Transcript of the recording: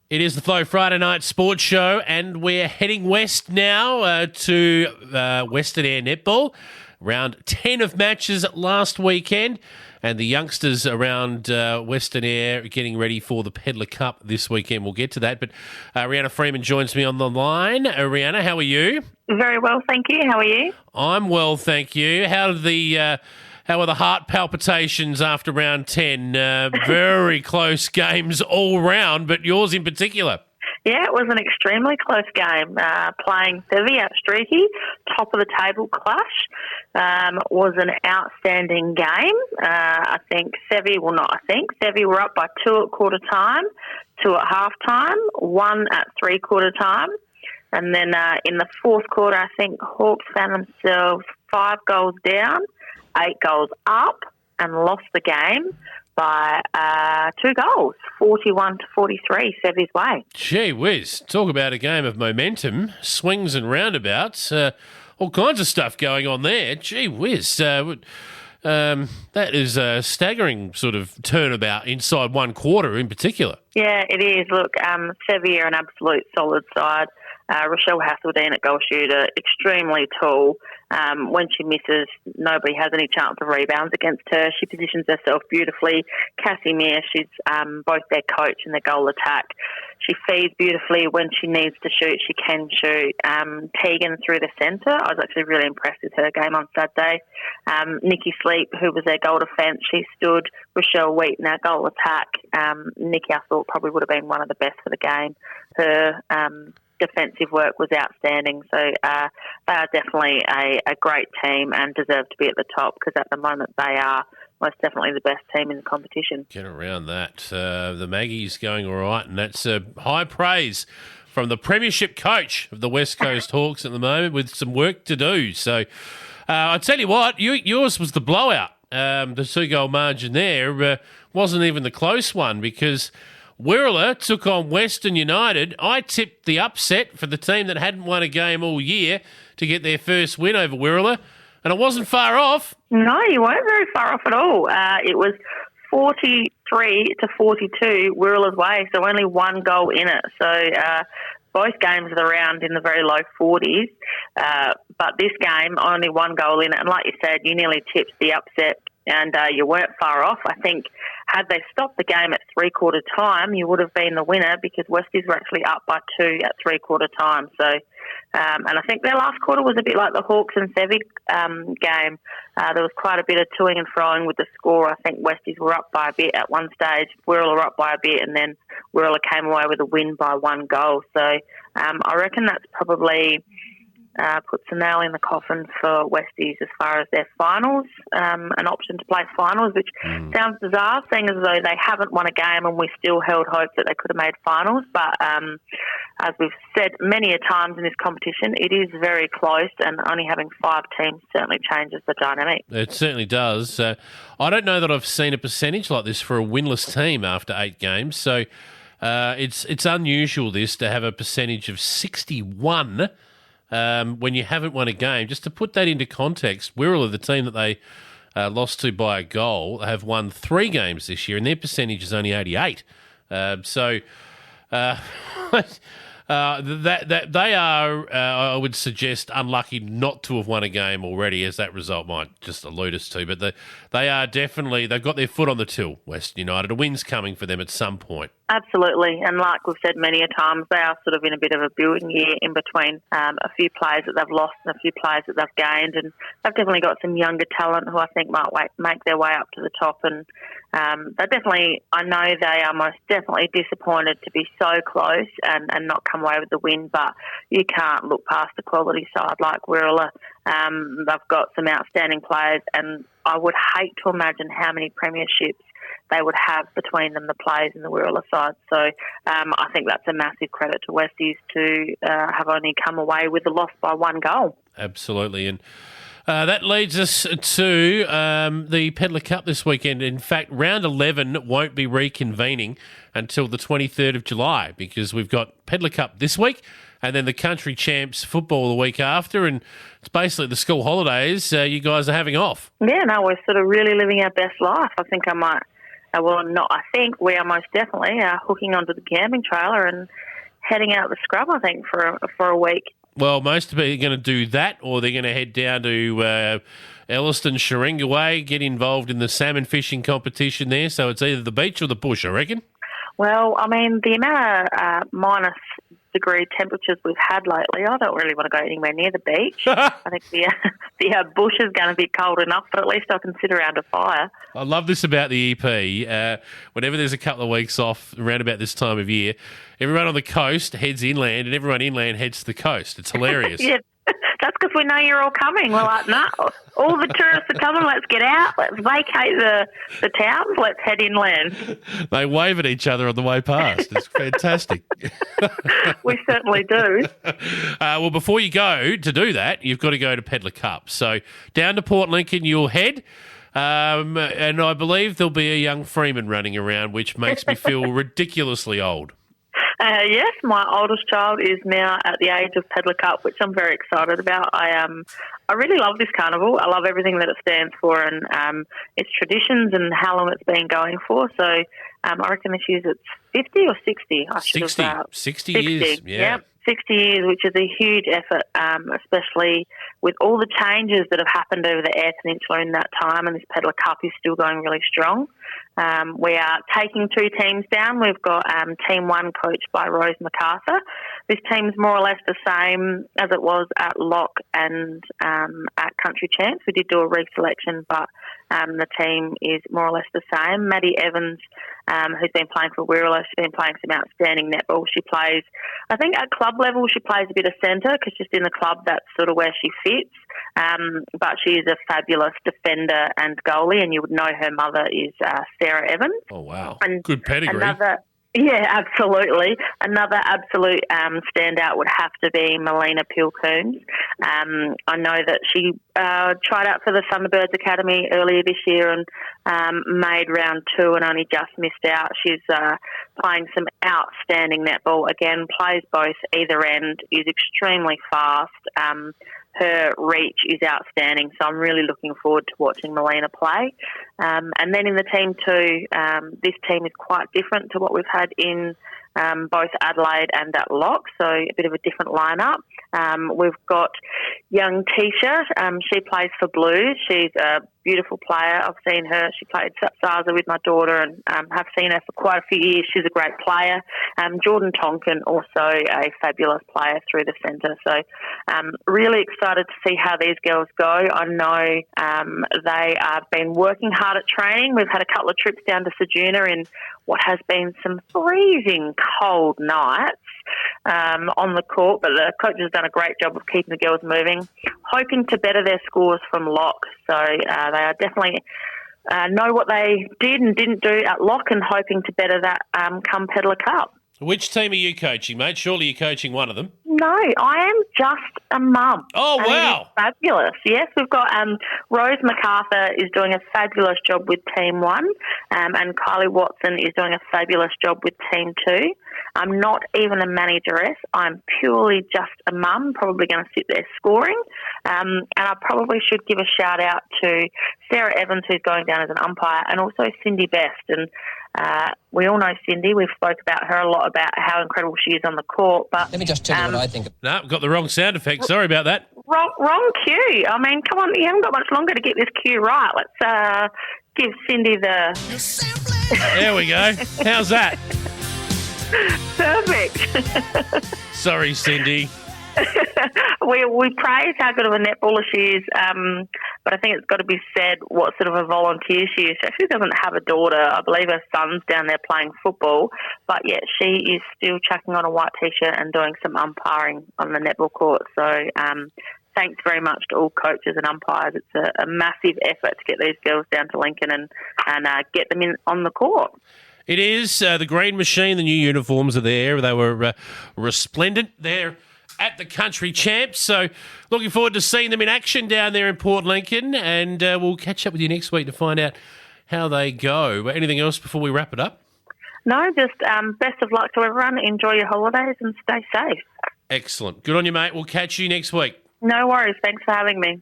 It is the Flow Friday Night Sports Show, and we're heading west now to Western Eyre Netball. Round 10 of matches last weekend, and the youngsters around Western Eyre getting ready for the Pedlar Cup this weekend. We'll get to that, but Rehanna Freeman joins me on the line. Rehanna, how are you? Very well, thank you. How are you? I'm well, thank you. How are the heart palpitations after round 10? Very close games all round, but yours in particular. Yeah, it was an extremely close game. Playing Sevi at Streaky, top of the table clash, was an outstanding game. Sevi were up by 2 at quarter time, 2 at half time, 1 at 3/4 time. And then in the fourth quarter, I think Hawks found themselves 5 goals down, 8 goals up, and lost the game by 2 goals, 41-43, Sevi's way. Gee whiz, talk about a game of momentum, swings and roundabouts, all kinds of stuff going on there. Gee whiz, that is a staggering sort of turnabout inside one quarter in particular. Yeah, it is. Look, Sevi are an absolute solid side. Rochelle Hasseldine at goal shooter, extremely tall. When she misses, nobody has any chance of rebounds against her. She positions herself beautifully. Cassie Meir, she's both their coach and their goal attack. She feeds beautifully. When she needs to shoot, she can shoot. Tegan through the centre, I was actually really impressed with her game on Saturday. Nikki Sleep, who was their goal defence, she stood. Rochelle Wheaton, our goal attack. Nikki, I thought, probably would have been one of the best for the game. Her defensive work was outstanding. So they are definitely a great team and deserve to be at the top, because at the moment they are most definitely the best team in the competition. Get around that. The Maggie's going all right, and that's high praise from the premiership coach of the West Coast Hawks at the moment, with some work to do. So I tell you what, yours was the blowout. The 2-goal margin there wasn't even the close one, because Wirrallah took on Western United. I tipped the upset for the team that hadn't won a game all year to get their first win over Wirrallah, and it wasn't far off. No, you weren't very far off at all. It was 43-42 Wirrallah's way, so only 1 goal in it. So both games are around in the very low 40s, but this game, only 1 goal in it. And like you said, you nearly tipped the upset, and you weren't far off. I think had they stopped the game at 3/4 time, you would have been the winner, because Westies were actually up by 2 at 3/4 time. So, and I think their last quarter was a bit like the Hawks and Sevi game. There was quite a bit of toing and froing with the score. I think Westies were up by a bit at one stage, Wirrallah were up by a bit, and then Wirrallah came away with a win by 1 goal. So I reckon that's probably puts a nail in the coffin for Westies as far as their finals, an option to play finals, which sounds bizarre, seeing as though they haven't won a game and we still held hope that they could have made finals. But as we've said many a times in this competition, it is very close, and only having 5 teams certainly changes the dynamic. It certainly does. I don't know that I've seen a percentage like this for a winless team after 8 games, so it's unusual this to have a percentage of 61 when you haven't won a game. Just to put that into context, Wirrallah, the team that they lost to by a goal, have won 3 games this year, and their percentage is only 88. That they are, I would suggest, unlucky not to have won a game already, as that result might just allude us to. But they are definitely, they've got their foot on the till, Western United. A win's coming for them at some point. Absolutely, and like we've said many a times, they are sort of in a bit of a building year in between a few players that they've lost and a few players that they've gained, and they've definitely got some younger talent who I think might make their way up to the top. And they definitely, I know they are most definitely disappointed to be so close and not come away with the win, but you can't look past a quality side like Wirrallah. They've got some outstanding players, and I would hate to imagine how many premierships they would have between them, the players in the Wirrallah side. So I think that's a massive credit to Westies to have only come away with the loss by 1 goal. Absolutely. And that leads us to the Pedlar Cup this weekend. In fact, round 11 won't be reconvening until the 23rd of July, because we've got Pedlar Cup this week and then the Country Champs football the week after, and it's basically the school holidays you guys are having off. Yeah, no, we're sort of really living our best life. I think I might I think we are most definitely hooking onto the camping trailer and heading out the scrub, I think, for a week. Well, most of it are going to do that, or they're going to head down to Elliston, Sharinga Way, get involved in the salmon fishing competition there. So it's either the beach or the bush, I reckon. Well, I mean, the amount of minus degree temperatures we've had lately, I don't really want to go anywhere near the beach. I think the bush is going to be cold enough, but at least I can sit around a fire. I love this about the EP. Whenever there's a couple of weeks off around about this time of year, everyone on the coast heads inland and everyone inland heads to the coast. It's hilarious. Yeah, that's because we know you're all coming. We're like, no, all the tourists are coming. Let's get out. Let's vacate the towns. Let's head inland. They wave at each other on the way past. It's fantastic. We certainly do. Well, before you go to do that, you've got to go to Pedlar Cup. So down to Port Lincoln you'll head. And I believe there'll be a young Freeman running around, which makes me feel ridiculously old. Yes, my oldest child is now at the age of Pedlar Cup, which I'm very excited about. I really love this carnival. I love everything that it stands for and its traditions and how long it's been going for. So I reckon this year's it's 50 or 60. 60 years, yeah. Yep, 60 years, which is a huge effort, especially with all the changes that have happened over the Eyre Peninsula in that time, and this Pedlar Cup is still going really strong. We are taking 2 teams down. We've got Team 1 coached by Rose MacArthur. This team's more or less the same as it was at Lock and at Country Champs. We did do a reselection, but the team is more or less the same. Maddie Evans, who's been playing for Wirrallah, she's been playing some outstanding netball. She plays, I think at club level, she plays a bit of centre because just in the club, that's sort of where she fits. But she is a fabulous defender and goalie, and you would know her mother is Sarah Evans. Oh, wow. And good pedigree. Yeah, absolutely. Another absolute standout would have to be Melina Pilcoons. I know that she tried out for the Thunderbirds Academy earlier this year and made round 2 and only just missed out. She's playing some outstanding netball. Again, plays both either end, is extremely fast. Her reach is outstanding, so I'm really looking forward to watching Melina play. And then in the team 2, this team is quite different to what we've had in both Adelaide and at Lock, so a bit of a different lineup. We've got young Tisha. She plays for Blues. She's a beautiful player. I've seen her. She played Saza with my daughter and have seen her for quite a few years. She's a great player. Jordan Tonkin, also a fabulous player through the centre. So really excited to see how these girls go. I know they have been working hard at training. We've had a couple of trips down to Ceduna in what has been some freezing cold nights on the court, but the coach has done a great job of keeping the girls moving, hoping to better their scores from Lock. So they are definitely know what they did and didn't do at Lock and hoping to better that come Pedlar Cup. Which team are you coaching, mate? Surely you're coaching one of them. No, I am just a mum. Oh, wow. Fabulous. Yes, we've got Rose MacArthur is doing a fabulous job with Team 1 and Kylie Watson is doing a fabulous job with Team 2. I'm not even a manageress. I'm purely just a mum, probably going to sit there scoring. And I probably should give a shout out to Sarah Evans, who's going down as an umpire, and also Cindy Best. And we all know Cindy. We've spoke about her a lot about how incredible she is on the court. But let me just tell you what I think. No, got the wrong sound effect. Sorry about that. Wrong cue. I mean, come on, you haven't got much longer to get this cue right. Let's give Cindy the... There we go. How's that? Perfect. Sorry, Cindy. we praise how good of a netballer she is, but I think it's got to be said what sort of a volunteer she is. She actually doesn't have a daughter. I believe her son's down there playing football, but yet she is still chucking on a white T-shirt and doing some umpiring on the netball court. So thanks very much to all coaches and umpires. It's a massive effort to get these girls down to Lincoln and get them in on the court. It is. The green machine, the new uniforms are there. They were resplendent there at the Country Champs. So looking forward to seeing them in action down there in Port Lincoln. And we'll catch up with you next week to find out how they go. Anything else before we wrap it up? No, just best of luck to everyone. Enjoy your holidays and stay safe. Excellent. Good on you, mate. We'll catch you next week. No worries. Thanks for having me.